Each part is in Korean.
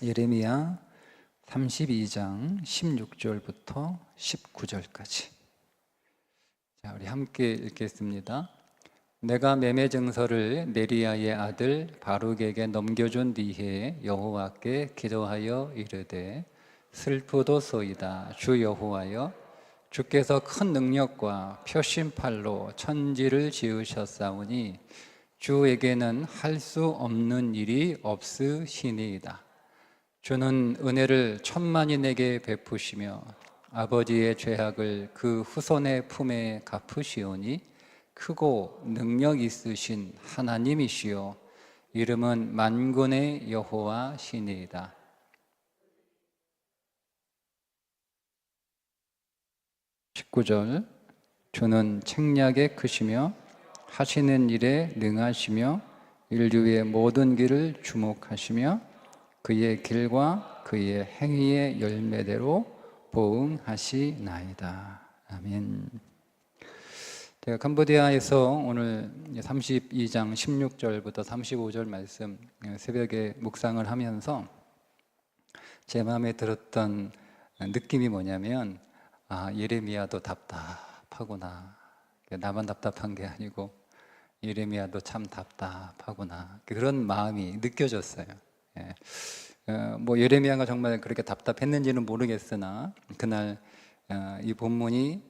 예레미야 32장 16절부터 19절까지. 자, 우리 함께 읽겠습니다. 내가 매매 증서를 네리야의 아들 바룩에게 넘겨준 뒤에 여호와께 기도하여 이르되 슬프도소이다. 주 여호와여, 주께서 큰 능력과 표심팔로 천지를 지으셨사오니 주에게는 할 수 없는 일이 없으시니이다. 주는 은혜를 천만인에게 베푸시며 아버지의 죄악을 그 후손의 품에 갚으시오니 크고 능력 있으신 하나님이시요 이름은 만군의 여호와시니이다. 19절. 주는 책략에 크시며 하시는 일에 능하시며 인류의 모든 길을 주목하시며 그의 길과 그의 행위의 열매대로 보응하시나이다. 아멘. 제가 캄보디아에서 오늘 32장 16절부터 35절 말씀 새벽에 묵상을 하면서 제 마음에 들었던 느낌이 뭐냐면, 예레미야도 답답하구나. 나만 답답한 게 아니고 예레미야도 참 답답하구나. 그런 마음이 느껴졌어요. 예레미야가 정말 그렇게 답답했는지는 모르겠으나 그날 이 본문이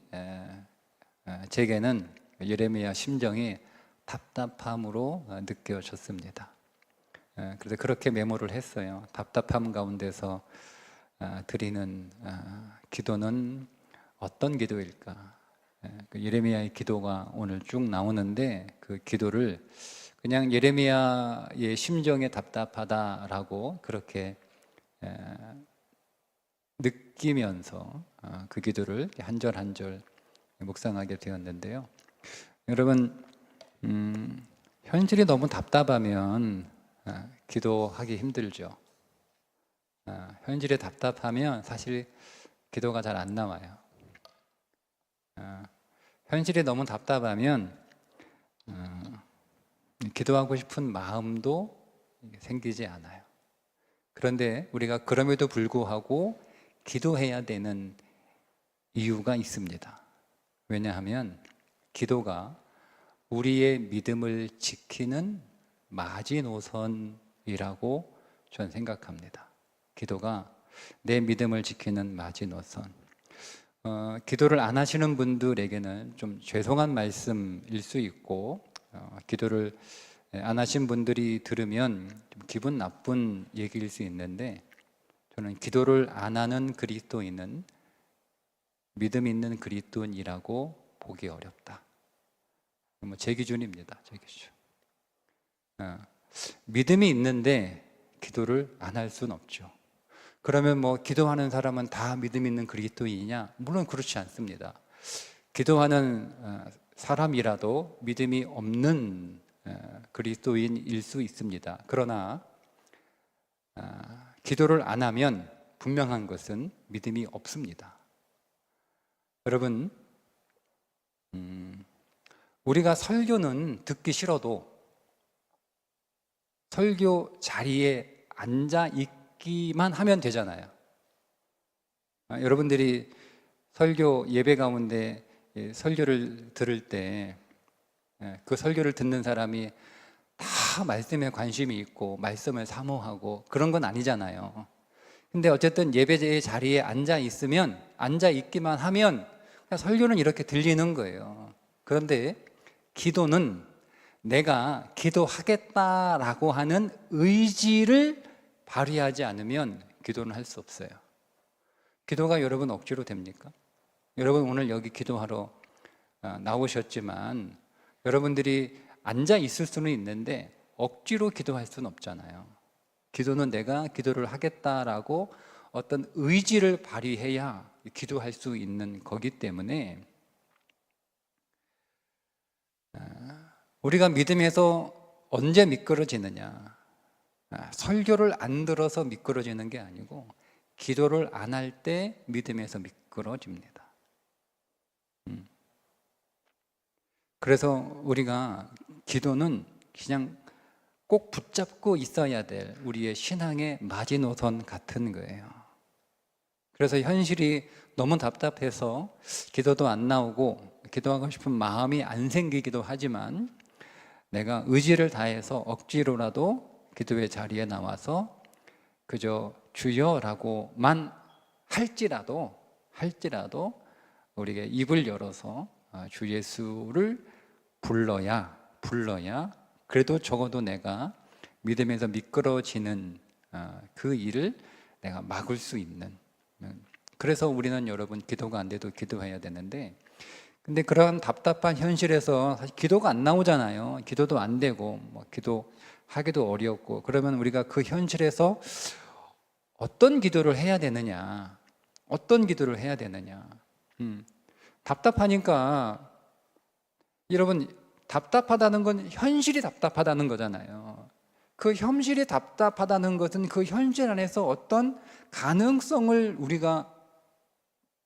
제게는 예레미야 심정이 답답함으로 느껴졌습니다. 그래서 그렇게 메모를 했어요. 답답함 가운데서 드리는 기도는 어떤 기도일까? 예레미야의 기도가 오늘 쭉 나오는데 그 기도를 그냥 예레미야의 심정에 답답하다라고 그렇게 느끼면서 그 기도를 한 절 한 절 묵상하게 되었는데요. 여러분, 현실이 너무 답답하면 기도하기 힘들죠. 현실이 답답하면 사실 기도가 잘 안 나와요. 현실이 너무 답답하면 기도하고 싶은 마음도 생기지 않아요. 그런데 우리가 그럼에도 불구하고 기도해야 되는 이유가 있습니다. 왜냐하면 기도가 우리의 믿음을 지키는 마지노선이라고 저는 생각합니다. 기도가 내 믿음을 지키는 마지노선. 기도를 안 하시는 분들에게는 좀 죄송한 말씀일 수 있고, 기도를 안 하신 분들이 들으면 좀 기분 나쁜 얘기일 수 있는데, 저는 기도를 안 하는 그리스도인은 믿음 있는 그리스도인이라고 보기 어렵다. 제 기준입니다. 제 기준. 믿음이 있는데 기도를 안 할 수는 없죠. 그러면 기도하는 사람은 다 믿음 있는 그리스도인이냐? 물론 그렇지 않습니다. 기도하는 사람이라도 믿음이 없는 그리스도인일 수 있습니다. 그러나 기도를 안 하면 분명한 것은 믿음이 없습니다. 여러분, 우리가 설교는 듣기 싫어도 설교 자리에 앉아 있기만 하면 되잖아요. 여러분들이 설교 예배 가운데 설교를 들을 때 그 설교를 듣는 사람이 다 말씀에 관심이 있고 말씀을 사모하고 그런 건 아니잖아요. 근데 어쨌든 예배의 자리에 앉아 있으면, 앉아 있기만 하면 그냥 설교는 이렇게 들리는 거예요. 그런데 기도는 내가 기도하겠다라고 하는 의지를 발휘하지 않으면 기도는 할 수 없어요. 기도가 여러분 억지로 됩니까? 여러분 오늘 여기 기도하러 나오셨지만 여러분들이 앉아 있을 수는 있는데 억지로 기도할 수는 없잖아요. 기도는 내가 기도를 하겠다라고 어떤 의지를 발휘해야 기도할 수 있는 거기 때문에 우리가 믿음에서 언제 미끄러지느냐? 설교를 안 들어서 미끄러지는 게 아니고 기도를 안 할 때 믿음에서 미끄러집니다. 그래서 우리가 기도는 그냥 꼭 붙잡고 있어야 될 우리의 신앙의 마지노선 같은 거예요. 그래서 현실이 너무 답답해서 기도도 안 나오고 기도하고 싶은 마음이 안 생기기도 하지만 내가 의지를 다해서 억지로라도 기도의 자리에 나와서 그저 주여라고만 할지라도 우리가 입을 열어서 주 예수를 불러야 그래도 적어도 내가 믿음에서 미끄러지는 그 일을 내가 막을 수 있는. 그래서 우리는 여러분 기도가 안 돼도 기도해야 되는데, 근데 그런 답답한 현실에서 사실 기도가 안 나오잖아요. 기도도 안 되고 기도하기도 어렵고, 그러면 우리가 그 현실에서 어떤 기도를 해야 되느냐, 답답하니까, 여러분 답답하다는 건 현실이 답답하다는 거잖아요. 그 현실이 답답하다는 것은 그 현실 안에서 어떤 가능성을 우리가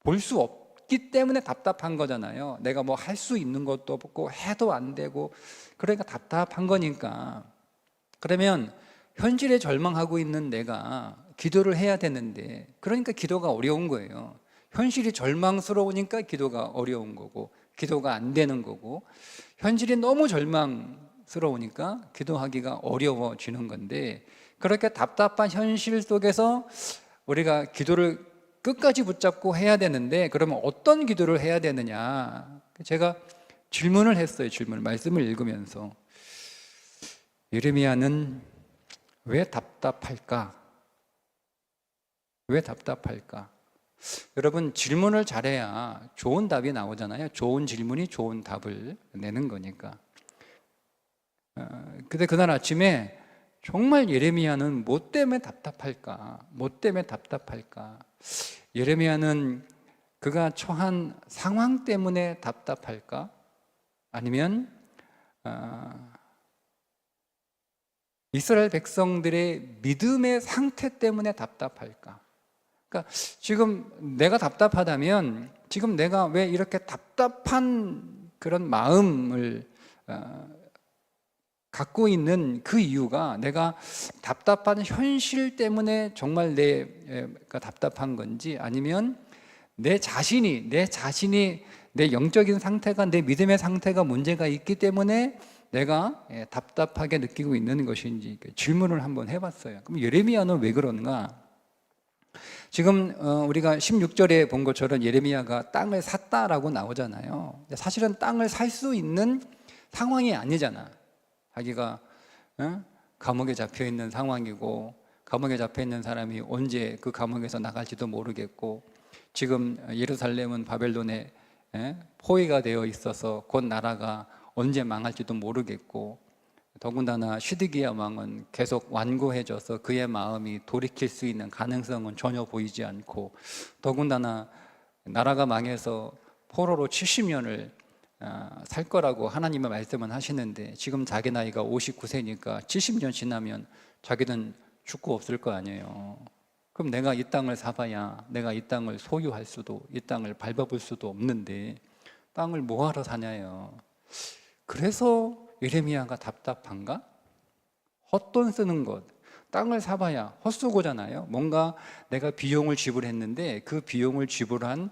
볼 수 없기 때문에 답답한 거잖아요. 내가 뭐 할 수 있는 것도 없고 해도 안 되고, 그러니까 답답한 거니까. 그러면 현실에 절망하고 있는 내가 기도를 해야 되는데, 그러니까 기도가 어려운 거예요. 현실이 절망스러우니까 기도가 어려운 거고, 기도가 안 되는 거고, 현실이 너무 절망스러우니까 기도하기가 어려워지는 건데, 그렇게 답답한 현실 속에서 우리가 기도를 끝까지 붙잡고 해야 되는데, 그러면 어떤 기도를 해야 되느냐, 제가 질문을 했어요. 말씀을 읽으면서 예레미야는 왜 답답할까? 여러분, 질문을 잘해야 좋은 답이 나오잖아요. 좋은 질문이 좋은 답을 내는 거니까. 근데 그날 아침에 정말 예레미야는 뭐 때문에 답답할까? 예레미야는 그가 처한 상황 때문에 답답할까? 아니면 이스라엘 백성들의 믿음의 상태 때문에 답답할까? 그러니까 지금 내가 답답하다면, 지금 내가 왜 이렇게 답답한 그런 마음을 갖고 있는 그 이유가, 내가 답답한 현실 때문에 정말 내가 답답한 건지, 아니면 내 자신이 내 영적인 상태가, 내 믿음의 상태가 문제가 있기 때문에 내가 답답하게 느끼고 있는 것인지 질문을 한번 해봤어요. 그럼 예레미야는 왜 그런가? 지금 우리가 16절에 본 것처럼 예레미야가 땅을 샀다라고 나오잖아요. 사실은 땅을 살 수 있는 상황이 아니잖아. 자기가 감옥에 잡혀 있는 상황이고, 감옥에 잡혀 있는 사람이 언제 그 감옥에서 나갈지도 모르겠고, 지금 예루살렘은 바벨론에 포위가 되어 있어서 곧 나라가 언제 망할지도 모르겠고, 더군다나 시드기야 왕은 계속 완고해져서 그의 마음이 돌이킬 수 있는 가능성은 전혀 보이지 않고, 더군다나 나라가 망해서 포로로 70년을 살 거라고 하나님의 말씀은 하시는데, 지금 자기 나이가 59세니까 70년 지나면 자기는 죽고 없을 거 아니에요. 그럼 내가 이 땅을 사봐야 내가 이 땅을 소유할 수도, 이 땅을 밟아볼 수도 없는데 땅을 뭐하러 사냐요. 그래서 예레미야가 답답한가? 헛돈 쓰는 것, 땅을 사봐야 헛수고잖아요. 뭔가 내가 비용을 지불했는데 그 비용을 지불한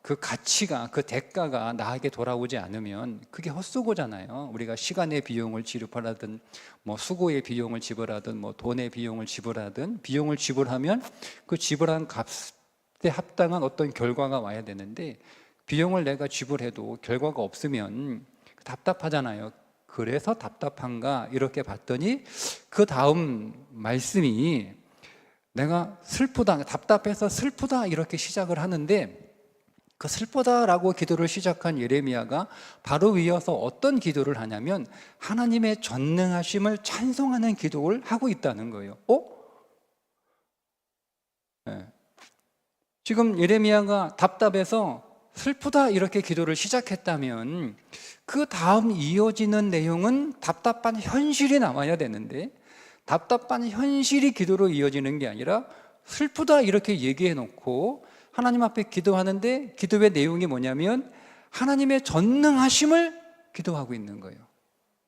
그 가치가, 그 대가가 나에게 돌아오지 않으면 그게 헛수고잖아요. 우리가 시간의 비용을 지불하든, 수고의 비용을 지불하든, 돈의 비용을 지불하든, 비용을 지불하면 그 지불한 값에 합당한 어떤 결과가 와야 되는데, 비용을 내가 지불해도 결과가 없으면 답답하잖아요. 그래서 답답한가 이렇게 봤더니, 그 다음 말씀이 내가 슬프다, 답답해서 슬프다 이렇게 시작을 하는데, 그 슬프다라고 기도를 시작한 예레미야가 바로 이어서 어떤 기도를 하냐면 하나님의 전능하심을 찬송하는 기도를 하고 있다는 거예요. 지금 예레미야가 답답해서 슬프다 이렇게 기도를 시작했다면, 그 다음 이어지는 내용은 답답한 현실이 나와야 되는데, 답답한 현실이 기도로 이어지는 게 아니라 슬프다 이렇게 얘기해 놓고 하나님 앞에 기도하는데, 기도의 내용이 뭐냐면 하나님의 전능하심을 기도하고 있는 거예요.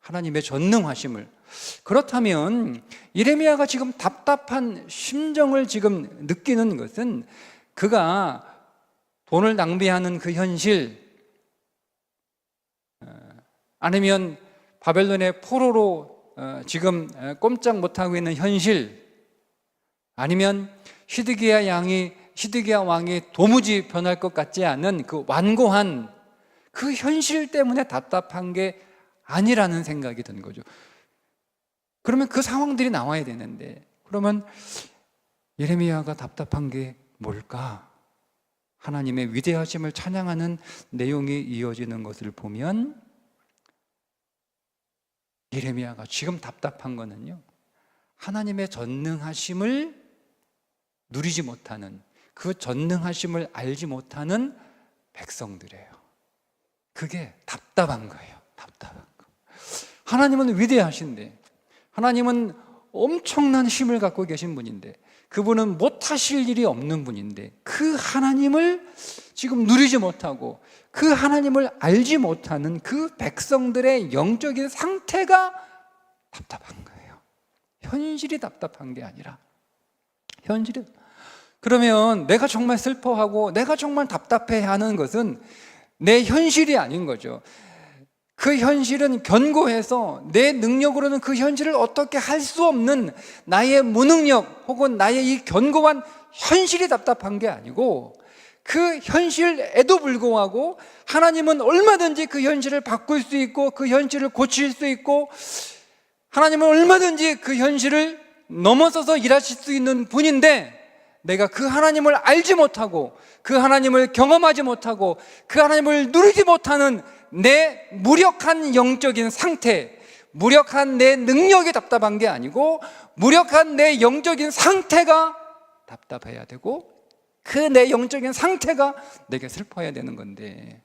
하나님의 전능하심을. 그렇다면 예레미야가 지금 답답한 심정을 지금 느끼는 것은 그가 돈을 낭비하는 그 현실, 아니면 바벨론의 포로로 지금 꼼짝 못하고 있는 현실, 아니면 시드기야 왕이 도무지 변할 것 같지 않은 그 완고한 그 현실 때문에 답답한 게 아니라는 생각이 든 거죠. 그러면 그 상황들이 나와야 되는데, 그러면 예레미야가 답답한 게 뭘까? 하나님의 위대하심을 찬양하는 내용이 이어지는 것을 보면 예레미야가 지금 답답한 거는요, 하나님의 전능하심을 누리지 못하는, 그 전능하심을 알지 못하는 백성들이에요. 그게 답답한 거예요. 답답한 거. 하나님은 위대하신데, 하나님은 엄청난 힘을 갖고 계신 분인데, 그분은 못하실 일이 없는 분인데, 그 하나님을 지금 누리지 못하고 그 하나님을 알지 못하는 그 백성들의 영적인 상태가 답답한 거예요. 현실이 답답한 게 아니라 현실이. 그러면 내가 정말 슬퍼하고 내가 정말 답답해하는 것은 내 현실이 아닌 거죠. 그 현실은 견고해서 내 능력으로는 그 현실을 어떻게 할 수 없는 나의 무능력 혹은 나의 이 견고한 현실이 답답한 게 아니고, 그 현실에도 불구하고 하나님은 얼마든지 그 현실을 바꿀 수 있고 그 현실을 고칠 수 있고, 하나님은 얼마든지 그 현실을 넘어서서 일하실 수 있는 분인데, 내가 그 하나님을 알지 못하고 그 하나님을 경험하지 못하고 그 하나님을 누리지 못하는 내 무력한 영적인 상태, 무력한 내 능력이 답답한 게 아니고 무력한 내 영적인 상태가 답답해야 되고, 그 내 영적인 상태가 내게 슬퍼야 되는 건데,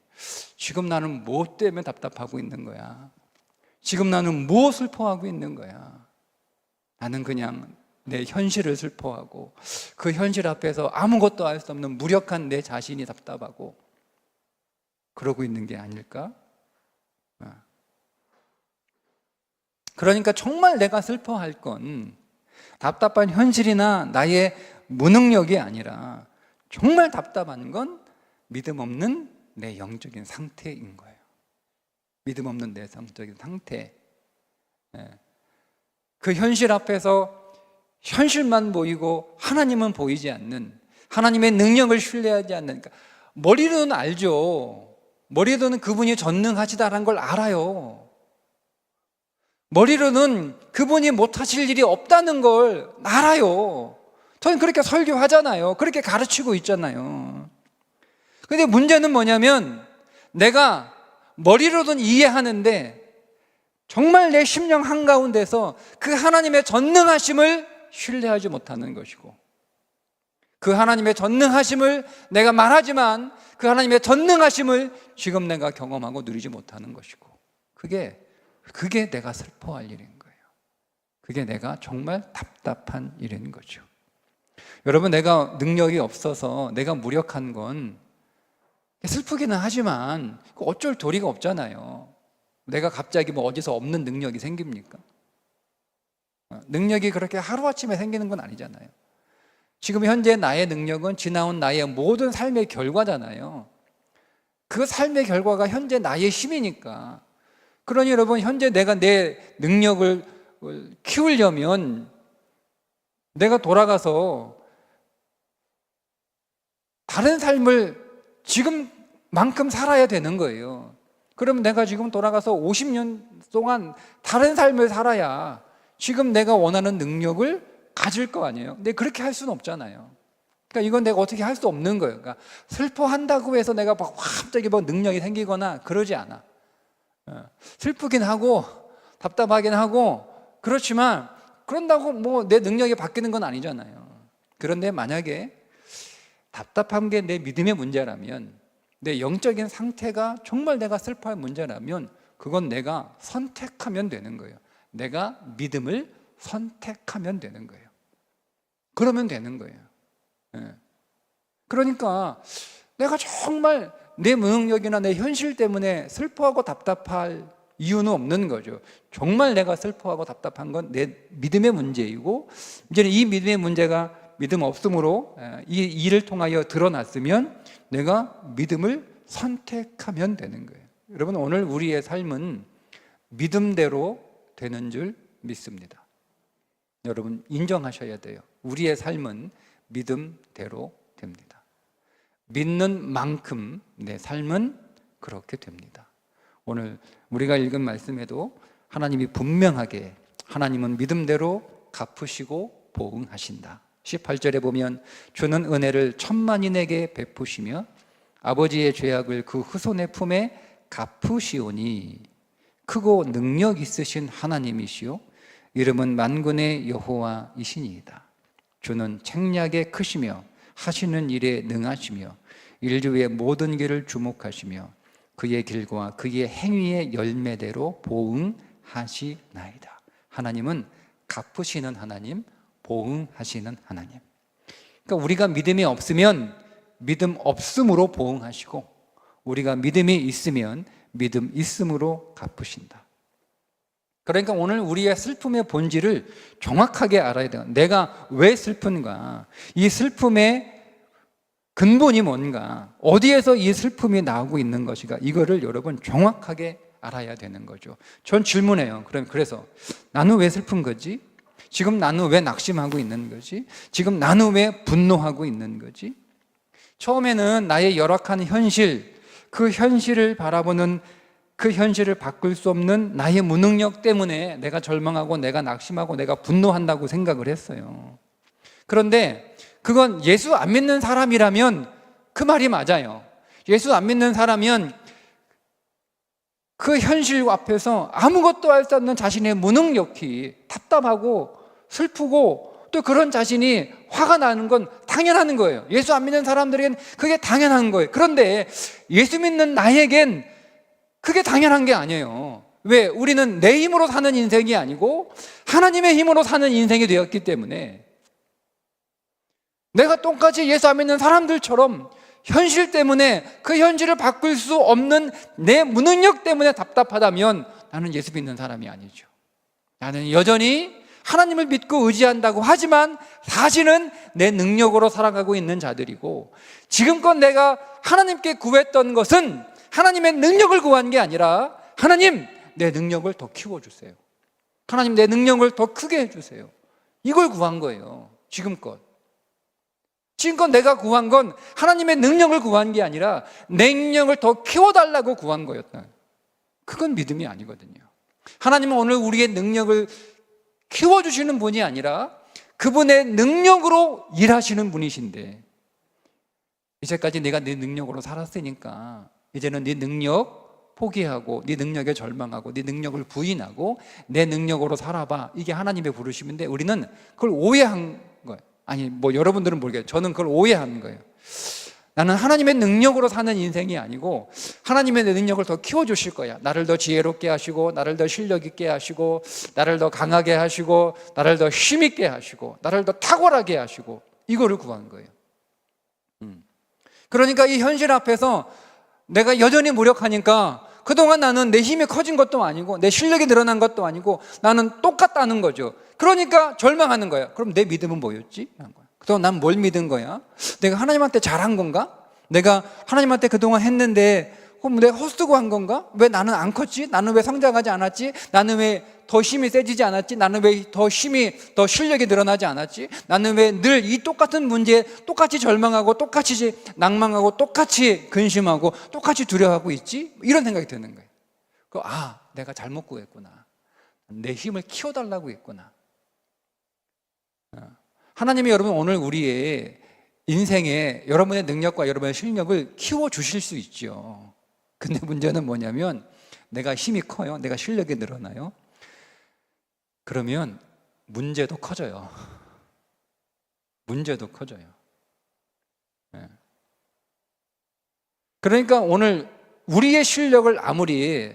지금 나는 무엇 때문에 답답하고 있는 거야? 지금 나는 무엇 슬퍼하고 있는 거야? 나는 그냥 내 현실을 슬퍼하고 그 현실 앞에서 아무것도 할 수 없는 무력한 내 자신이 답답하고 그러고 있는 게 아닐까? 그러니까 정말 내가 슬퍼할 건 답답한 현실이나 나의 무능력이 아니라 정말 답답한 건 믿음 없는 내 영적인 상태인 거예요. 믿음 없는 내 영적인 상태. 그 현실 앞에서 현실만 보이고 하나님은 보이지 않는, 하나님의 능력을 신뢰하지 않는, 그러니까 머리로는 알죠. 머리로는 그분이 전능하시다라는 걸 알아요. 머리로는 그분이 못하실 일이 없다는 걸 알아요. 저는 그렇게 설교하잖아요. 그렇게 가르치고 있잖아요. 근데 문제는 뭐냐면, 내가 머리로는 이해하는데 정말 내 심령 한가운데서 그 하나님의 전능하심을 신뢰하지 못하는 것이고, 그 하나님의 전능하심을 내가 말하지만 그 하나님의 전능하심을 지금 내가 경험하고 누리지 못하는 것이고, 그게 내가 슬퍼할 일인 거예요. 그게 내가 정말 답답한 일인 거죠. 여러분, 내가 능력이 없어서 내가 무력한 건 슬프기는 하지만 어쩔 도리가 없잖아요. 내가 갑자기 어디서 없는 능력이 생깁니까? 능력이 그렇게 하루아침에 생기는 건 아니잖아요. 지금 현재 나의 능력은 지나온 나의 모든 삶의 결과잖아요. 그 삶의 결과가 현재 나의 힘이니까. 그러니 여러분, 현재 내가 내 능력을 키우려면 내가 돌아가서 다른 삶을 지금만큼 살아야 되는 거예요. 그러면 내가 지금 돌아가서 50년 동안 다른 삶을 살아야 지금 내가 원하는 능력을 가질 거 아니에요. 근데 그렇게 할 수는 없잖아요. 그러니까 이건 내가 어떻게 할 수 없는 거예요. 그러니까 슬퍼한다고 해서 내가 갑자기 능력이 생기거나 그러지 않아. 슬프긴 하고 답답하긴 하고 그렇지만 그런다고 내 능력이 바뀌는 건 아니잖아요. 그런데 만약에 답답한 게 내 믿음의 문제라면, 내 영적인 상태가 정말 내가 슬퍼할 문제라면, 그건 내가 선택하면 되는 거예요. 내가 믿음을 선택하면 되는 거예요. 그러면 되는 거예요. 그러니까 내가 정말 내 무능력이나 내 현실 때문에 슬퍼하고 답답할 이유는 없는 거죠. 정말 내가 슬퍼하고 답답한 건 내 믿음의 문제이고, 이제는 이 믿음의 문제가 믿음 없음으로 이 일을 통하여 드러났으면 내가 믿음을 선택하면 되는 거예요. 여러분, 오늘 우리의 삶은 믿음대로 되는 줄 믿습니다. 여러분, 인정하셔야 돼요. 우리의 삶은 믿음대로 됩니다. 믿는 만큼 내 삶은 그렇게 됩니다. 오늘 우리가 읽은 말씀에도 하나님이 분명하게 하나님은 믿음대로 갚으시고 보응하신다. 18절에 보면 주는 은혜를 천만인에게 베푸시며 아버지의 죄악을 그 후손의 품에 갚으시오니 크고 능력 있으신 하나님이시요 이름은 만군의 여호와이시니이다. 주는 책략에 크시며 하시는 일에 능하시며 인류의 모든 길을 주목하시며 그의 길과 그의 행위의 열매대로 보응하시나이다. 하나님은 갚으시는 하나님, 보응하시는 하나님. 그러니까 우리가 믿음이 없으면 믿음 없음으로 보응하시고, 우리가 믿음이 있으면 믿음 있음으로 갚으신다. 그러니까 오늘 우리의 슬픔의 본질을 정확하게 알아야 돼요. 내가 왜 슬픈가? 이 슬픔의 근본이 뭔가? 어디에서 이 슬픔이 나오고 있는 것인가? 이거를 여러분 정확하게 알아야 되는 거죠. 전 질문해요. 그래서 나는 왜 슬픈 거지? 지금 나는 왜 낙심하고 있는 거지? 지금 나는 왜 분노하고 있는 거지? 처음에는 나의 열악한 현실, 그 현실을 바라보는, 그 현실을 바꿀 수 없는 나의 무능력 때문에 내가 절망하고 내가 낙심하고 내가 분노한다고 생각을 했어요. 그런데 그건 예수 안 믿는 사람이라면 그 말이 맞아요. 예수 안 믿는 사람이면 그 현실 앞에서 아무것도 할 수 없는 자신의 무능력이 답답하고 슬프고 또 그런 자신이 화가 나는 건 당연한 거예요. 예수 안 믿는 사람들에겐 그게 당연한 거예요. 그런데 예수 믿는 나에겐 그게 당연한 게 아니에요. 왜? 우리는 내 힘으로 사는 인생이 아니고 하나님의 힘으로 사는 인생이 되었기 때문에 내가 똑같이 예수 안 믿는 사람들처럼 현실 때문에 그 현실을 바꿀 수 없는 내 무능력 때문에 답답하다면 나는 예수 믿는 사람이 아니죠. 나는 여전히 하나님을 믿고 의지한다고 하지만 사실은 내 능력으로 살아가고 있는 자들이고, 지금껏 내가 하나님께 구했던 것은 하나님의 능력을 구한 게 아니라 하나님, 내 능력을 더 키워주세요. 하나님, 내 능력을 더 크게 해주세요. 이걸 구한 거예요. 지금껏 내가 구한 건 하나님의 능력을 구한 게 아니라 내 능력을 더 키워달라고 구한 거였다. 그건 믿음이 아니거든요. 하나님은 오늘 우리의 능력을 키워주시는 분이 아니라 그분의 능력으로 일하시는 분이신데, 이제까지 내가 네 능력으로 살았으니까 이제는 네 능력 포기하고 네 능력에 절망하고 네 능력을 부인하고 내 능력으로 살아봐. 이게 하나님의 부르심인데 우리는 그걸 오해한 거예요. 아니, 여러분들은 모르겠어요. 저는 그걸 오해한 거예요. 나는 하나님의 능력으로 사는 인생이 아니고 하나님의 내 능력을 더 키워주실 거야. 나를 더 지혜롭게 하시고 나를 더 실력 있게 하시고 나를 더 강하게 하시고 나를 더 힘있게 하시고 나를 더 탁월하게 하시고, 이거를 구한 거예요. 그러니까 이 현실 앞에서 내가 여전히 무력하니까 그동안 나는 내 힘이 커진 것도 아니고 내 실력이 늘어난 것도 아니고 나는 똑같다는 거죠. 그러니까 절망하는 거야. 그럼 내 믿음은 뭐였지? 그동안 난 뭘 믿은 거야? 내가 하나님한테 잘한 건가? 내가 하나님한테 그동안 했는데 그럼 내가 헛쓰고 한 건가? 왜 나는 안 컸지? 나는 왜 성장하지 않았지? 나는 왜 더 힘이 세지지 않았지? 나는 왜 더 실력이 늘어나지 않았지? 나는 왜 늘 이 똑같은 문제에 똑같이 절망하고 똑같이 낭망하고 똑같이 근심하고 똑같이 두려워하고 있지? 이런 생각이 드는 거예요. 내가 잘못 구했구나. 내 힘을 키워달라고 했구나. 하나님이 여러분 오늘 우리의 인생에 여러분의 능력과 여러분의 실력을 키워주실 수 있죠. 근데 문제는 뭐냐면 내가 힘이 커요? 내가 실력이 늘어나요? 그러면 문제도 커져요. 문제도 커져요. 그러니까 오늘 우리의 실력을 아무리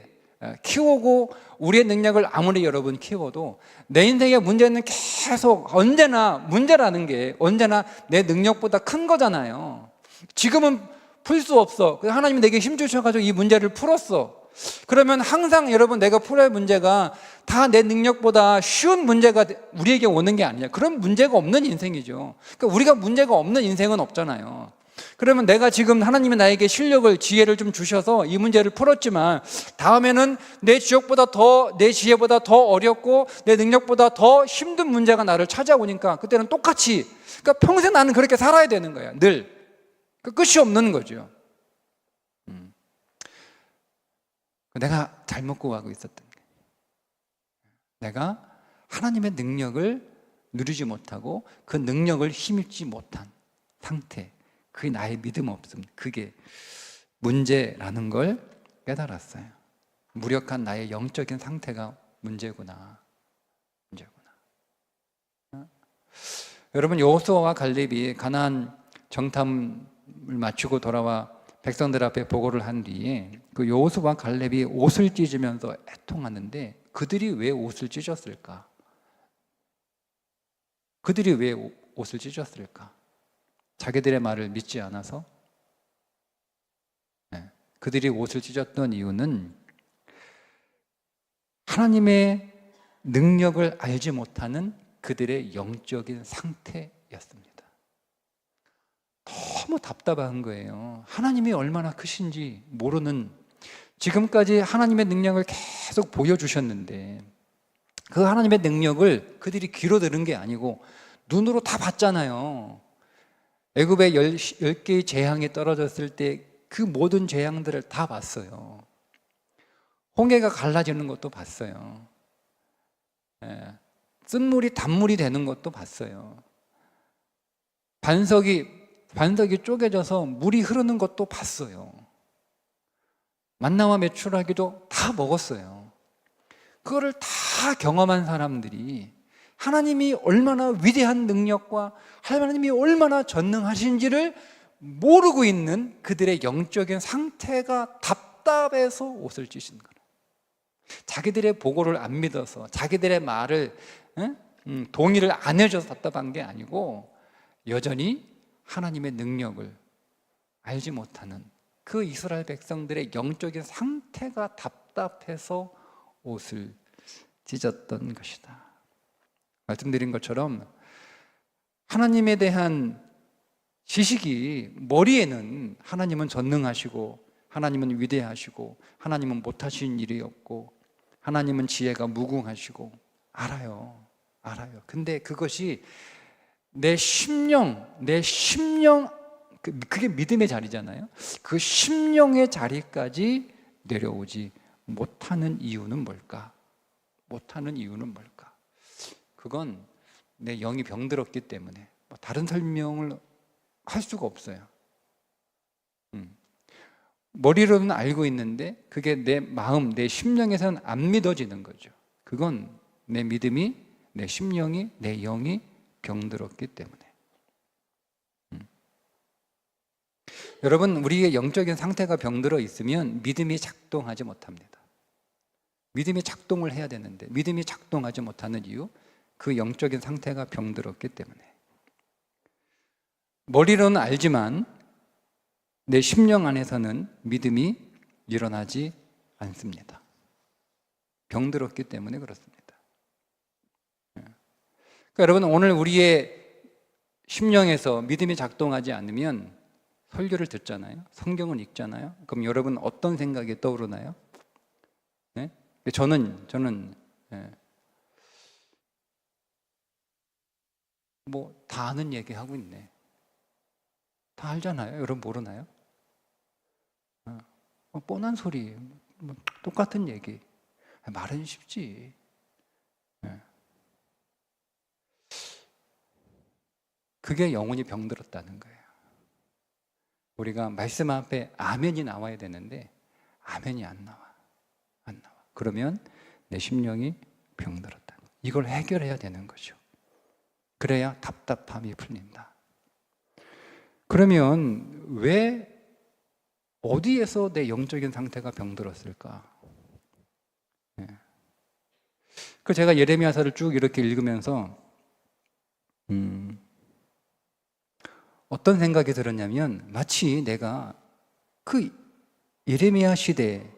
키우고 우리의 능력을 아무리 여러분 키워도 내 인생의 문제는 계속 언제나 문제라는 게 언제나 내 능력보다 큰 거잖아요. 지금은 풀 수 없어. 하나님이 내게 힘 주셔가지고 이 문제를 풀었어. 그러면 항상 여러분 내가 풀어야 할 문제가 다 내 능력보다 쉬운 문제가 우리에게 오는 게 아니냐. 그런 문제가 없는 인생이죠. 그러니까 우리가 문제가 없는 인생은 없잖아요. 그러면 내가 지금 하나님이 나에게 실력을, 지혜를 좀 주셔서 이 문제를 풀었지만 다음에는 내 지역보다 더, 내 지혜보다 더 어렵고 내 능력보다 더 힘든 문제가 나를 찾아오니까 그때는 똑같이, 그러니까 평생 나는 그렇게 살아야 되는 거야. 늘. 끝이 없는 거죠. 내가 잘못 구하고 있었던 게, 내가 하나님의 능력을 누리지 못하고 그 능력을 힘입지 못한 상태, 그게 나의 믿음 없음, 그게 문제라는 걸 깨달았어요. 무력한 나의 영적인 상태가 문제구나. 여러분, 여호수아와 갈렙이 가나안 정탐을 마치고 돌아와 백성들 앞에 보고를 한 뒤에 그 여호수아와 갈렙이 옷을 찢으면서 애통하는데, 그들이 왜 옷을 찢었을까? 그들이 왜 옷을 찢었을까? 자기들의 말을 믿지 않아서? 네. 그들이 옷을 찢었던 이유는 하나님의 능력을 알지 못하는 그들의 영적인 상태였습니다. 너무 답답한 거예요. 하나님이 얼마나 크신지 모르는, 지금까지 하나님의 능력을 계속 보여주셨는데 그 하나님의 능력을 그들이 귀로 들은 게 아니고 눈으로 다 봤잖아요. 애굽의 10개의 재앙이 떨어졌을 때 그 모든 재앙들을 다 봤어요. 홍해가 갈라지는 것도 봤어요. 쓴물이 단물이 되는 것도 봤어요. 반석이 쪼개져서 물이 흐르는 것도 봤어요. 만나와 메추라기도 다 먹었어요. 그거를 다 경험한 사람들이 하나님이 얼마나 위대한 능력과 하나님이 얼마나 전능하신지를 모르고 있는 그들의 영적인 상태가 답답해서 옷을 찢은 거예요. 자기들의 보고를 안 믿어서, 자기들의 말을 동의를 안 해줘서 답답한 게 아니고 여전히 하나님의 능력을 알지 못하는 그 이스라엘 백성들의 영적인 상태가 답답해서 옷을 찢었던 것이다. 말씀드린 것처럼 하나님에 대한 지식이, 머리에는 하나님은 전능하시고 하나님은 위대하시고 하나님은 못하신 일이 없고 하나님은 지혜가 무궁하시고 알아요. 근데 그것이 내 심령, 그게 믿음의 자리잖아요. 그 심령의 자리까지 내려오지 못하는 이유는 뭘까? 그건 내 영이 병들었기 때문에, 다른 설명을 할 수가 없어요. 머리로는 알고 있는데 그게 내 마음, 내 심령에서는 안 믿어지는 거죠. 그건 내 믿음이, 내 심령이, 내 영이 병들었기 때문에. 여러분, 우리의 영적인 상태가 병들어 있으면 믿음이 작동하지 못합니다. 믿음이 작동을 해야 되는데 믿음이 작동하지 못하는 이유, 그 영적인 상태가 병들었기 때문에. 머리로는 알지만 내 심령 안에서는 믿음이 일어나지 않습니다. 병들었기 때문에 그렇습니다. 그러니까 여러분, 오늘 우리의 심령에서 믿음이 작동하지 않으면 설교를 듣잖아요. 성경을 읽잖아요. 그럼 여러분 어떤 생각이 떠오르나요? 네? 저는 뭐 다 아는 얘기 하고 있네. 다 알잖아요. 여러분 모르나요? 뻔한 소리, 똑같은 얘기. 말은 쉽지. 그게 영혼이 병들었다는 거예요. 우리가 말씀 앞에 아멘이 나와야 되는데 아멘이 안 나와. 그러면 내 심령이 병들었다. 이걸 해결해야 되는 거죠. 그래야 답답함이 풀린다. 그러면 왜, 어디에서 내 영적인 상태가 병들었을까? 그 제가 예레미야서를 쭉 이렇게 읽으면서 어떤 생각이 들었냐면, 마치 내가 그 예레미야 시대에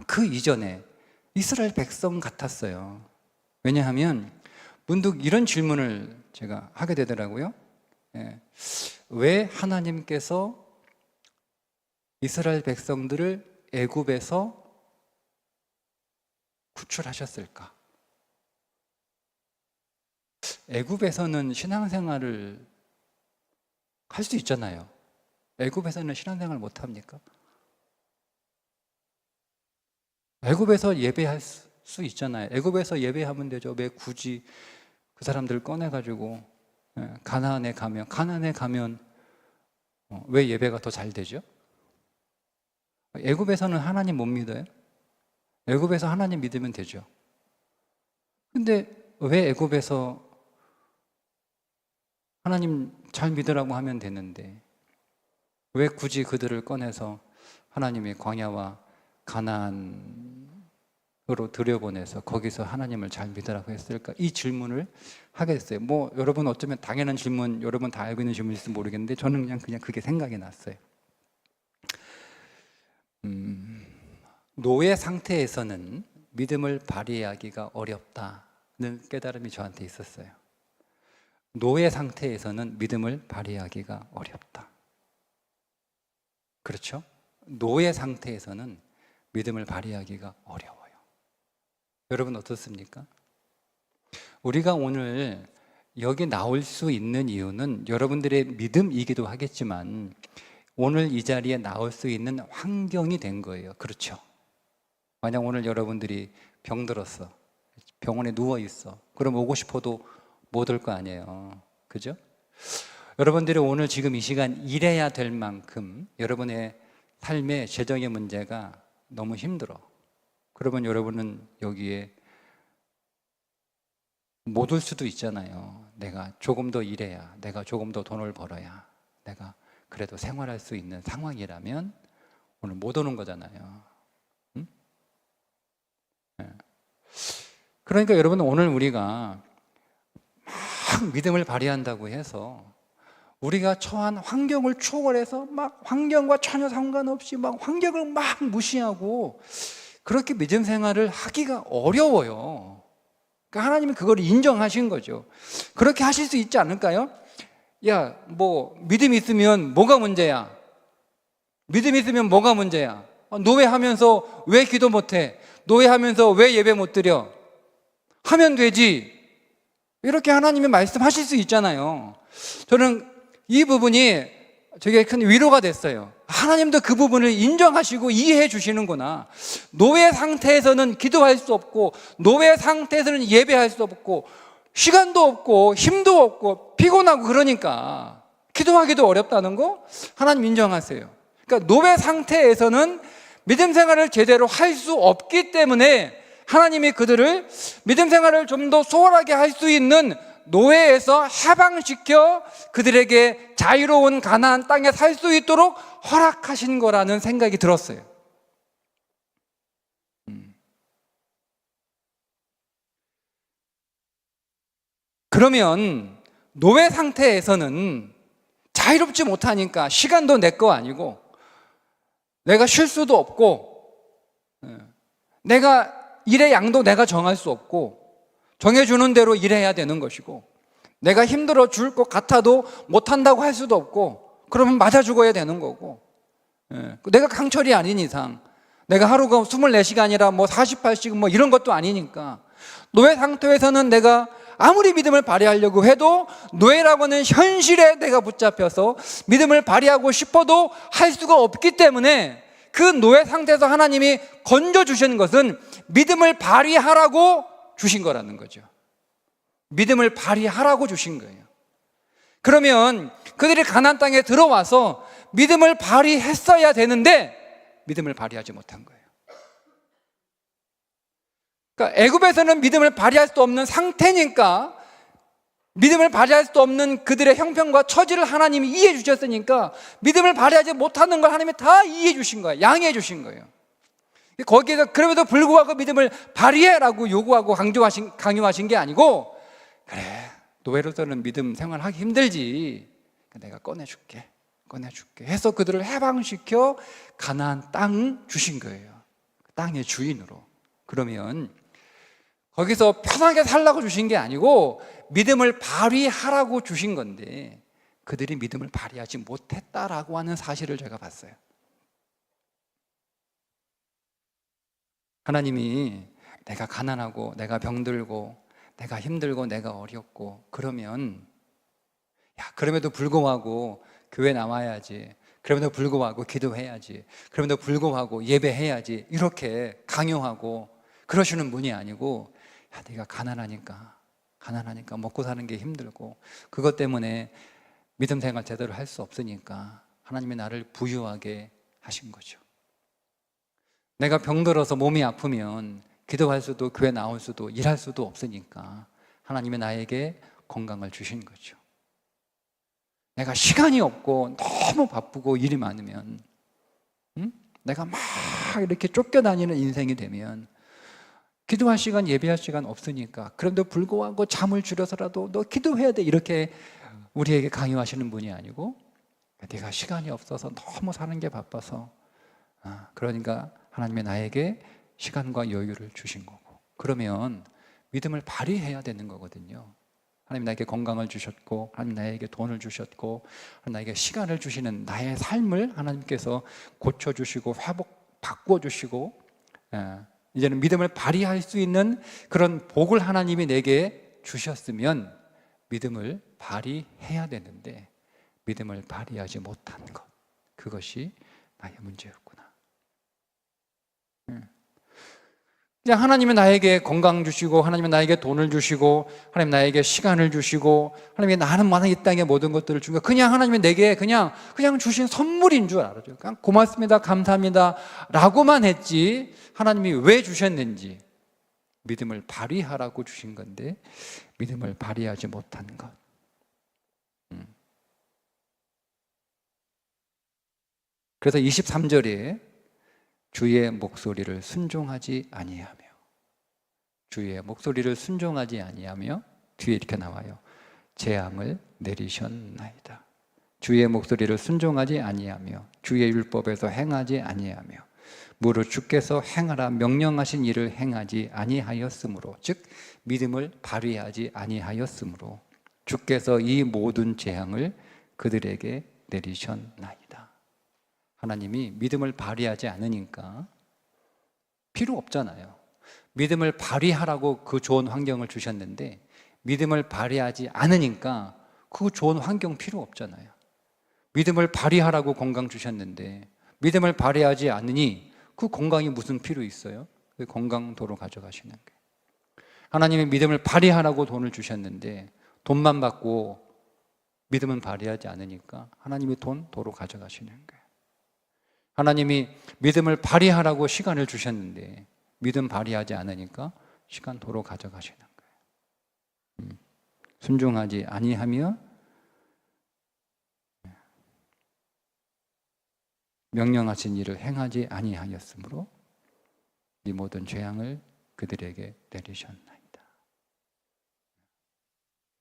그 이전에 이스라엘 백성 같았어요. 왜냐하면 문득 이런 질문을 제가 하게 되더라고요. 왜 하나님께서 이스라엘 백성들을 애굽에서 구출하셨을까? 애굽에서는 신앙생활을 할 수 있잖아요. 애굽에서는 신앙생활 못 합니까? 애굽에서 예배할 수 있잖아요. 애굽에서 예배하면 되죠. 왜 굳이 그 사람들 꺼내가지고 가나안에 가면 왜 예배가 더 잘 되죠? 애굽에서는 하나님 못 믿어요? 애굽에서 하나님 믿으면 되죠. 근데 왜 애굽에서 하나님 잘 믿으라고 하면 되는데 왜 굳이 그들을 꺼내서 하나님의 광야와 가나안으로 들여보내서 거기서 하나님을 잘 믿으라고 했을까? 이 질문을 하게 됐어요. 여러분 어쩌면 당연한 질문, 여러분 다 알고 있는 질문일지 모르겠는데 저는 그냥 그게 생각이 났어요. 노예 상태에서는 믿음을 발휘하기가 어렵다는 깨달음이 저한테 있었어요. 노예 상태에서는 믿음을 발휘하기가 어렵다. 그렇죠? 노예 상태에서는 믿음을 발휘하기가 어려워요. 여러분 어떻습니까? 우리가 오늘 여기 나올 수 있는 이유는 여러분들의 믿음이기도 하겠지만 오늘 이 자리에 나올 수 있는 환경이 된 거예요. 그렇죠? 만약 오늘 여러분들이 병들었어, 병원에 누워있어, 그럼 오고 싶어도 못 올 거 아니에요. 그죠? 여러분들이 오늘 지금 이 시간 일해야 될 만큼 여러분의 삶의 재정의 문제가 너무 힘들어. 그러면 여러분은 여기에 못 올 수도 있잖아요. 내가 조금 더 일해야, 내가 조금 더 돈을 벌어야 내가 그래도 생활할 수 있는 상황이라면 오늘 못 오는 거잖아요. 응? 네. 그러니까 여러분 오늘 우리가 막 믿음을 발휘한다고 해서 우리가 처한 환경을 초월해서 막 환경과 전혀 상관없이 막 환경을 막 무시하고 그렇게 믿음 생활을 하기가 어려워요. 그러니까 하나님이 그걸 인정하신 거죠. 그렇게 하실 수 있지 않을까요? 야, 믿음 있으면 뭐가 문제야? 믿음 있으면 뭐가 문제야? 노예하면서 왜 기도 못해? 노예하면서 왜 예배 못 드려? 하면 되지. 이렇게 하나님이 말씀하실 수 있잖아요. 저는 이 부분이 되게 큰 위로가 됐어요. 하나님도 그 부분을 인정하시고 이해해 주시는구나. 노예 상태에서는 기도할 수 없고 노예 상태에서는 예배할 수 없고 시간도 없고 힘도 없고 피곤하고 그러니까 기도하기도 어렵다는 거 하나님 인정하세요. 그러니까 노예 상태에서는 믿음 생활을 제대로 할 수 없기 때문에 하나님이 그들을 믿음 생활을 좀 더 수월하게 할 수 있는 노예에서 해방시켜 그들에게 자유로운 가나안 땅에 살 수 있도록 허락하신 거라는 생각이 들었어요. 그러면 노예 상태에서는 자유롭지 못하니까 시간도 내 거 아니고 내가 쉴 수도 없고 내가 일의 양도 내가 정할 수 없고 정해주는 대로 일해야 되는 것이고 내가 힘들어 죽을 것 같아도 못한다고 할 수도 없고 그러면 맞아 죽어야 되는 거고 내가 강철이 아닌 이상 내가 하루가 24시간이라 48시간 이런 것도 아니니까 노예 상태에서는 내가 아무리 믿음을 발휘하려고 해도 노예라고는 현실에 내가 붙잡혀서 믿음을 발휘하고 싶어도 할 수가 없기 때문에 그 노예 상태에서 하나님이 건져주신 것은 믿음을 발휘하라고 주신 거라는 거죠. 믿음을 발휘하라고 주신 거예요. 그러면 그들이 가나안 땅에 들어와서 믿음을 발휘했어야 되는데 믿음을 발휘하지 못한 거예요. 그러니까 애굽에서는 믿음을 발휘할 수 없는 상태니까 믿음을 발휘할 수 없는 그들의 형편과 처지를 하나님이 이해해 주셨으니까 믿음을 발휘하지 못하는 걸 하나님이 다 이해해 주신 거예요. 양해해 주신 거예요. 거기에서 그럼에도 불구하고 믿음을 발휘해라고 요구하고 강요하신 게 아니고 그래 노예로서는 믿음 생활하기 힘들지 내가 꺼내줄게 해서 그들을 해방시켜 가나안 땅 주신 거예요. 땅의 주인으로. 그러면 거기서 편하게 살라고 주신 게 아니고 믿음을 발휘하라고 주신 건데 그들이 믿음을 발휘하지 못했다라고 하는 사실을 제가 봤어요. 하나님이 내가 가난하고 내가 병들고 내가 힘들고 내가 어렵고 그러면 그럼에도 불구하고 교회 나와야지, 그럼에도 불구하고 기도해야지, 그럼에도 불구하고 예배해야지 이렇게 강요하고 그러시는 분이 아니고 네가 가난하니까 먹고 사는 게 힘들고 그것 때문에 믿음 생활 제대로 할 수 없으니까 하나님이 나를 부유하게 하신 거죠. 내가 병들어서 몸이 아프면 기도할 수도 교회 나올 수도 일할 수도 없으니까 하나님이 나에게 건강을 주신 거죠. 내가 시간이 없고 너무 바쁘고 일이 많으면 내가 막 이렇게 쫓겨다니는 인생이 되면 기도할 시간, 예배할 시간 없으니까 그런데도 불구하고 잠을 줄여서라도 너 기도해야 돼 이렇게 우리에게 강요하시는 분이 아니고 내가 시간이 없어서 너무 사는 게 바빠서 그러니까 하나님이 나에게 시간과 여유를 주신 거고 그러면 믿음을 발휘해야 되는 거거든요. 하나님 나에게 건강을 주셨고 하나님 나에게 돈을 주셨고 하나님 나에게 시간을 주시는 나의 삶을 하나님께서 고쳐주시고 바꿔주시고 이제는 믿음을 발휘할 수 있는 그런 복을 하나님이 내게 주셨으면 믿음을 발휘해야 되는데 믿음을 발휘하지 못한 것, 그것이 나의 문제였구나. 그냥 하나님이 나에게 건강 주시고 하나님이 나에게 돈을 주시고 하나님 나에게 시간을 주시고 하나님이 나는 만약 이 땅의 모든 것들을 준 거 그냥 하나님이 내게 그냥 주신 선물인 줄 알아요. 그냥 고맙습니다, 감사합니다 라고만 했지 하나님이 왜 주셨는지 믿음을 발휘하라고 주신 건데 믿음을 발휘하지 못한 것. 그래서 23절에 주의 목소리를 순종하지 아니하며 주의 목소리를 순종하지 아니하며 뒤에 이렇게 나와요. 재앙을 내리셨나이다. 주의 목소리를 순종하지 아니하며 주의 율법에서 행하지 아니하며 무릇 주께서 행하라 명령하신 일을 행하지 아니하였으므로 즉 믿음을 발휘하지 아니하였으므로 주께서 이 모든 재앙을 그들에게 내리셨나이다. 하나님이 믿음을 발휘하지 않으니까 필요 없잖아요. 믿음을 발휘하라고 그 좋은 환경을 주셨는데 믿음을 발휘하지 않으니까 그 좋은 환경 필요 없잖아요. 믿음을 발휘하라고 건강 주셨는데 믿음을 발휘하지 않으니 그 건강이 무슨 필요 있어요? 그 건강 도로 가져가시는 거예요. 하나님이 믿음을 발휘하라고 돈을 주셨는데 돈만 받고 믿음은 발휘하지 않으니까 하나님이 돈 도로 가져가시는 거예요. 하나님이 믿음을 발휘하라고 시간을 주셨는데 믿음 발휘하지 않으니까 시간 도로 가져가시는 거예요. 순종하지 아니하며 명령하신 일을 행하지 아니하였으므로 이 모든 재앙을 그들에게 내리셨나이다.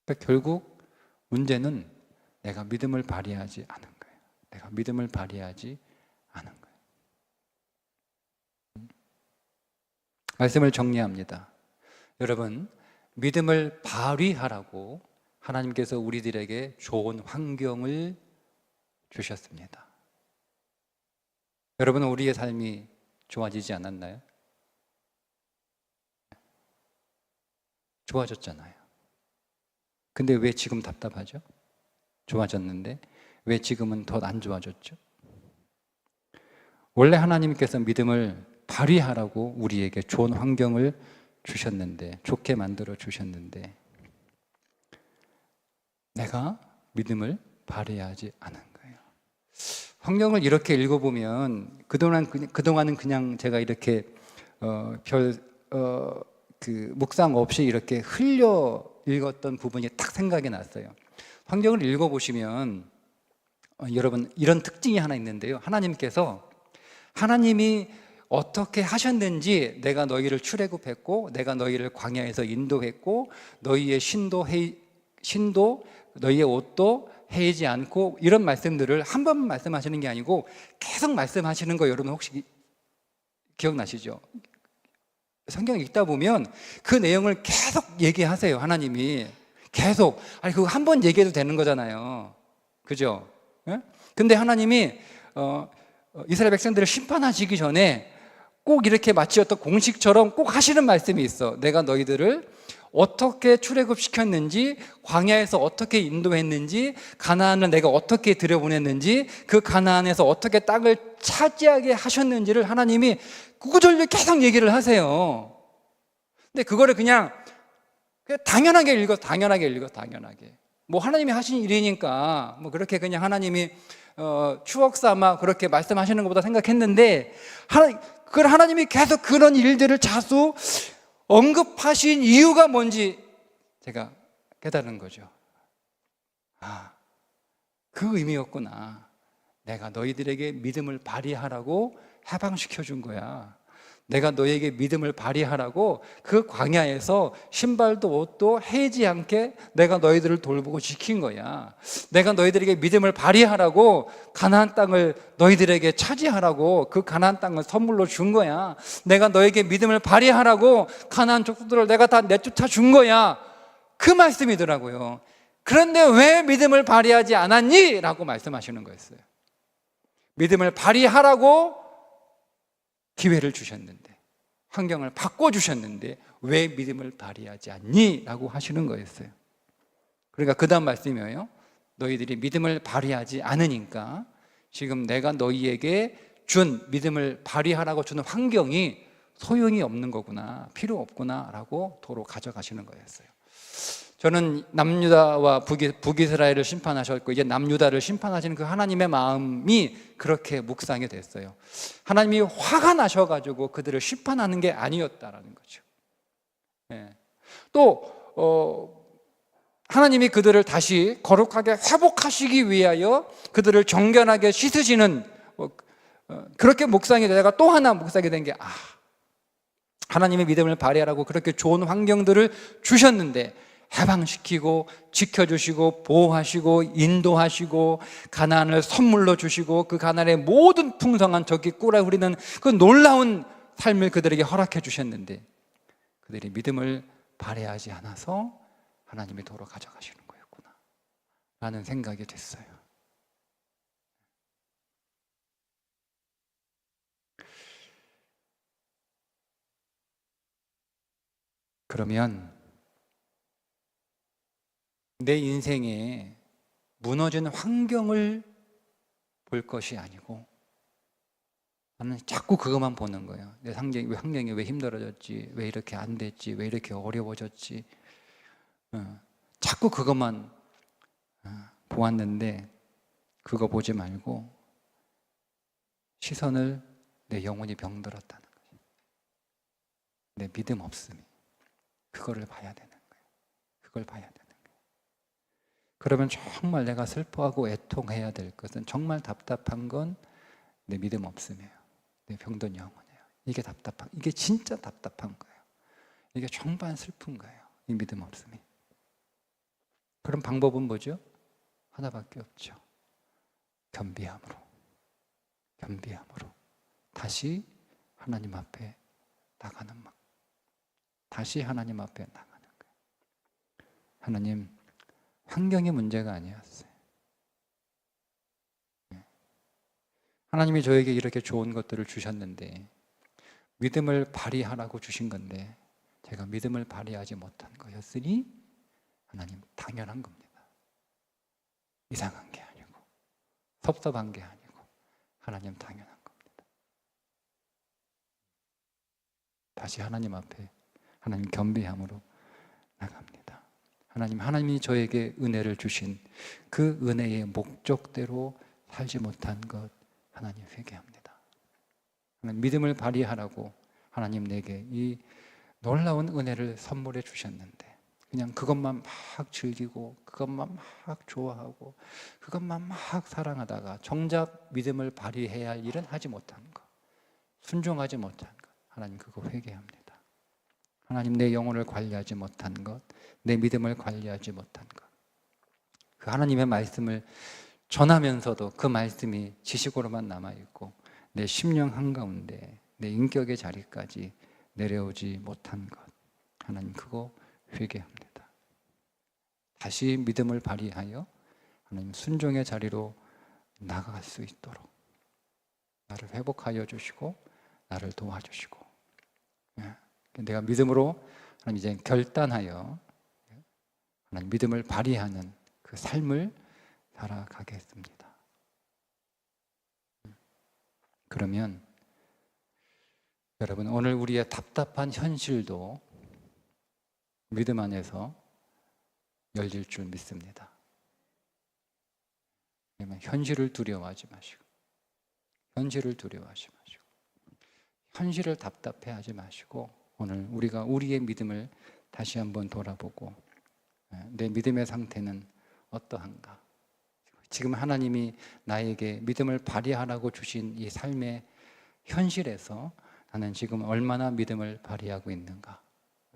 그러니까 결국 문제는 내가 믿음을 발휘하지 않은 거예요. 내가 믿음을 발휘하지 않은 거예요. 말씀을 정리합니다. 여러분, 믿음을 발휘하라고 하나님께서 우리들에게 좋은 환경을 주셨습니다. 여러분은 우리의 삶이 좋아지지 않았나요? 좋아졌잖아요. 근데 왜 지금 답답하죠? 좋아졌는데 왜 지금은 더 안 좋아졌죠? 원래 하나님께서 믿음을 발휘하라고 우리에게 좋은 환경을 주셨는데, 좋게 만들어 주셨는데 내가 믿음을 발휘하지 않은 거예요. 성경을 이렇게 읽어보면 그동안은 그냥 제가 이렇게 묵상 없이 이렇게 흘려 읽었던 부분이 딱 생각이 났어요. 성경을 읽어보시면 여러분 이런 특징이 하나 있는데요. 하나님이 어떻게 하셨는지 내가 너희를 출애굽했고 내가 너희를 광야에서 인도했고 너희의 신도 너희의 옷도 해이지 않고 이런 말씀들을 한 번만 말씀하시는 게 아니고 계속 말씀하시는 거 여러분 혹시 기억나시죠? 성경 읽다 보면 그 내용을 계속 얘기하세요. 하나님이 계속. 아니 그거 한 번 얘기해도 되는 거잖아요. 그죠? 예? 근데 하나님이 이스라엘 백성들을 심판하시기 전에 꼭 이렇게 마치 어떤 공식처럼 꼭 하시는 말씀이 있어. 내가 너희들을 어떻게 출애굽시켰는지, 광야에서 어떻게 인도했는지, 가나안을 내가 어떻게 들여보냈는지, 그 가나안에서 어떻게 땅을 차지하게 하셨는지를 하나님이 구구절절 계속 얘기를 하세요. 근데 그거를 그냥 당연하게 읽어, 당연하게. 뭐 하나님이 하신 일이니까 뭐 그렇게 그냥 하나님이 추억 삼아 그렇게 말씀하시는 것보다 생각했는데, 그걸 하나님이 계속 그런 일들을 자주 언급하신 이유가 뭔지 제가 깨달은 거죠. 아, 그 의미였구나. 내가 너희들에게 믿음을 발휘하라고 해방시켜 준 거야. 내가 너에게 믿음을 발휘하라고 그 광야에서 신발도 옷도 해지 않게 내가 너희들을 돌보고 지킨 거야. 내가 너희들에게 믿음을 발휘하라고 가나안 땅을 너희들에게 차지하라고 그 가나안 땅을 선물로 준 거야. 내가 너에게 믿음을 발휘하라고 가나안 족속들을 내가 다 내쫓아 준 거야. 그 말씀이더라고요. 그런데 왜 믿음을 발휘하지 않았니? 라고 말씀하시는 거였어요. 믿음을 발휘하라고 기회를 주셨는데, 환경을 바꿔주셨는데 왜 믿음을 발휘하지 않니? 라고 하시는 거였어요. 그러니까 그 다음 말씀이에요. 너희들이 믿음을 발휘하지 않으니까 지금 내가 너희에게 준 믿음을 발휘하라고 주는 환경이 소용이 없는 거구나, 필요 없구나 라고 도로 가져가시는 거였어요. 저는 남유다와 북이스라엘을 심판하셨고 이제 남유다를 심판하시는 그 하나님의 마음이 그렇게 묵상이 됐어요. 하나님이 화가 나셔가지고 그들을 심판하는 게 아니었다라는 거죠. 네. 또 하나님이 그들을 다시 거룩하게 회복하시기 위하여 그들을 정결하게 씻으시는 그렇게 묵상이 되다가 또 하나 묵상이 된 게 하나님의 믿음을 발휘하라고 그렇게 좋은 환경들을 주셨는데 해방시키고 지켜주시고 보호하시고 인도하시고 가나안을 선물로 주시고 그 가나안의 모든 풍성한 저기 꿀에 흐르는 그 놀라운 삶을 그들에게 허락해 주셨는데 그들이 믿음을 발휘하지 않아서 하나님이 도로 가져가시는 거였구나 라는 생각이 됐어요. 그러면 내 인생에 무너진 환경을 볼 것이 아니고 나는 자꾸 그것만 보는 거예요. 내 환경이 왜 힘들어졌지? 왜 이렇게 안 됐지? 왜 이렇게 어려워졌지? 자꾸 그것만 보았는데 그거 보지 말고 시선을 내 영혼이 병들었다는 거예요. 내 믿음 없음이. 그거를 봐야 되는 거예요. 그걸 봐야 되는 거예요. 그러면 정말 내가 슬퍼하고 애통해야 될 것은 정말 답답한 건 내 믿음 없음이에요. 내 병든 영혼이에요. 이게 진짜 답답한 거예요. 이게 정말 슬픈 거예요. 이 믿음 없음이. 그럼 방법은 뭐죠? 하나밖에 없죠. 겸비함으로 다시 하나님 앞에 나가는 막. 다시 하나님 앞에 나가는 거예요. 하나님, 환경이 문제가 아니었어요. 하나님이 저에게 이렇게 좋은 것들을 주셨는데 믿음을 발휘하라고 주신 건데 제가 믿음을 발휘하지 못한 거였으니 하나님 당연한 겁니다. 이상한 게 아니고 섭섭한 게 아니고 하나님 당연한 겁니다. 다시 하나님 앞에 하나님 겸비함으로 나갑니다. 하나님이 저에게 은혜를 주신 그 은혜의 목적대로 살지 못한 것 하나님 회개합니다. 하나님 믿음을 발휘하라고 하나님 내게 이 놀라운 은혜를 선물해 주셨는데 그냥 그것만 막 즐기고 그것만 막 좋아하고 그것만 막 사랑하다가 정작 믿음을 발휘해야 할 일은 하지 못한 것, 순종하지 못한 것, 하나님 그거 회개합니다. 하나님 내 영혼을 관리하지 못한 것, 내 믿음을 관리하지 못한 것, 그 하나님의 말씀을 전하면서도 그 말씀이 지식으로만 남아있고 내 심령 한가운데 내 인격의 자리까지 내려오지 못한 것, 하나님 그거 회개합니다. 다시 믿음을 발휘하여 하나님 순종의 자리로 나아갈 수 있도록 나를 회복하여 주시고 나를 도와주시고, 내가 믿음으로 하나님 이제 결단하여 하나님 믿음을 발휘하는 그 삶을 살아가겠습니다. 그러면 여러분, 오늘 우리의 답답한 현실도 믿음 안에서 열릴 줄 믿습니다. 현실을 두려워하지 마시고, 현실을 두려워하지 마시고, 현실을 답답해하지 마시고, 오늘 우리가 우리의 믿음을 다시 한번 돌아보고, 내 믿음의 상태는 어떠한가? 지금 하나님이 나에게 믿음을 발휘하라고 주신 이 삶의 현실에서 나는 지금 얼마나 믿음을 발휘하고 있는가?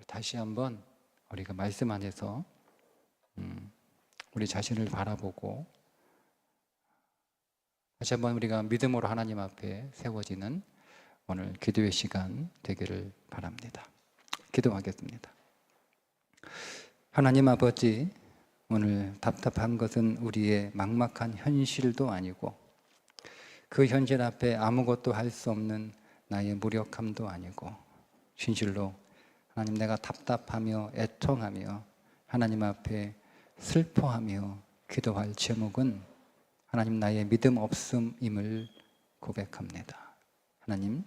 다시 한번 우리가 말씀 안에서 우리 자신을 바라보고, 다시 한번 우리가 믿음으로 하나님 앞에 세워지는 오늘 기도의 시간 되기를 바랍니다. 기도하겠습니다. 하나님 아버지, 오늘 답답한 것은 우리의 막막한 현실도 아니고 그 현실 앞에 아무것도 할 수 없는 나의 무력함도 아니고, 진실로 하나님, 내가 답답하며 애통하며 하나님 앞에 슬퍼하며 기도할 제목은 하나님 나의 믿음 없음임을 고백합니다. 하나님,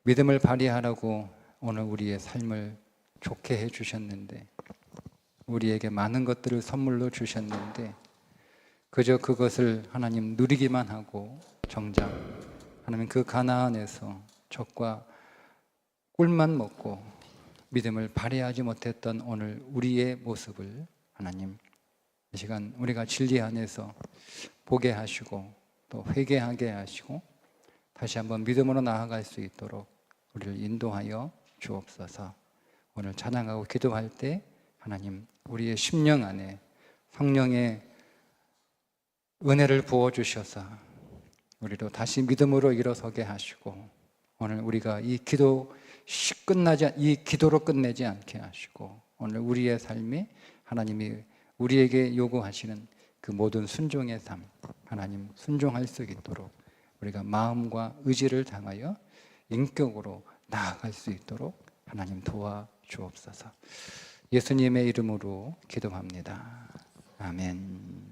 믿음을 발휘하라고 오늘 우리의 삶을 좋게 해주셨는데, 우리에게 많은 것들을 선물로 주셨는데 그저 그것을 하나님 누리기만 하고 정작 하나님 그 가나안에서 젖과 꿀만 먹고 믿음을 발휘하지 못했던 오늘 우리의 모습을 하나님 이 시간 우리가 진리 안에서 보게 하시고 또 회개하게 하시고 다시 한번 믿음으로 나아갈 수 있도록 우리를 인도하여 주옵소서. 오늘 찬양하고 기도할 때 하나님 우리의 심령 안에 성령의 은혜를 부어주셔서 우리로 다시 믿음으로 일어서게 하시고, 오늘 우리가 이 기도로 끝내지 않게 하시고, 오늘 우리의 삶이 하나님이 우리에게 요구하시는 그 모든 순종의 삶, 하나님 순종할 수 있도록 우리가 마음과 의지를 당하여 인격으로 나아갈 수 있도록 하나님 도와주옵소서. 예수님의 이름으로 기도합니다. 아멘.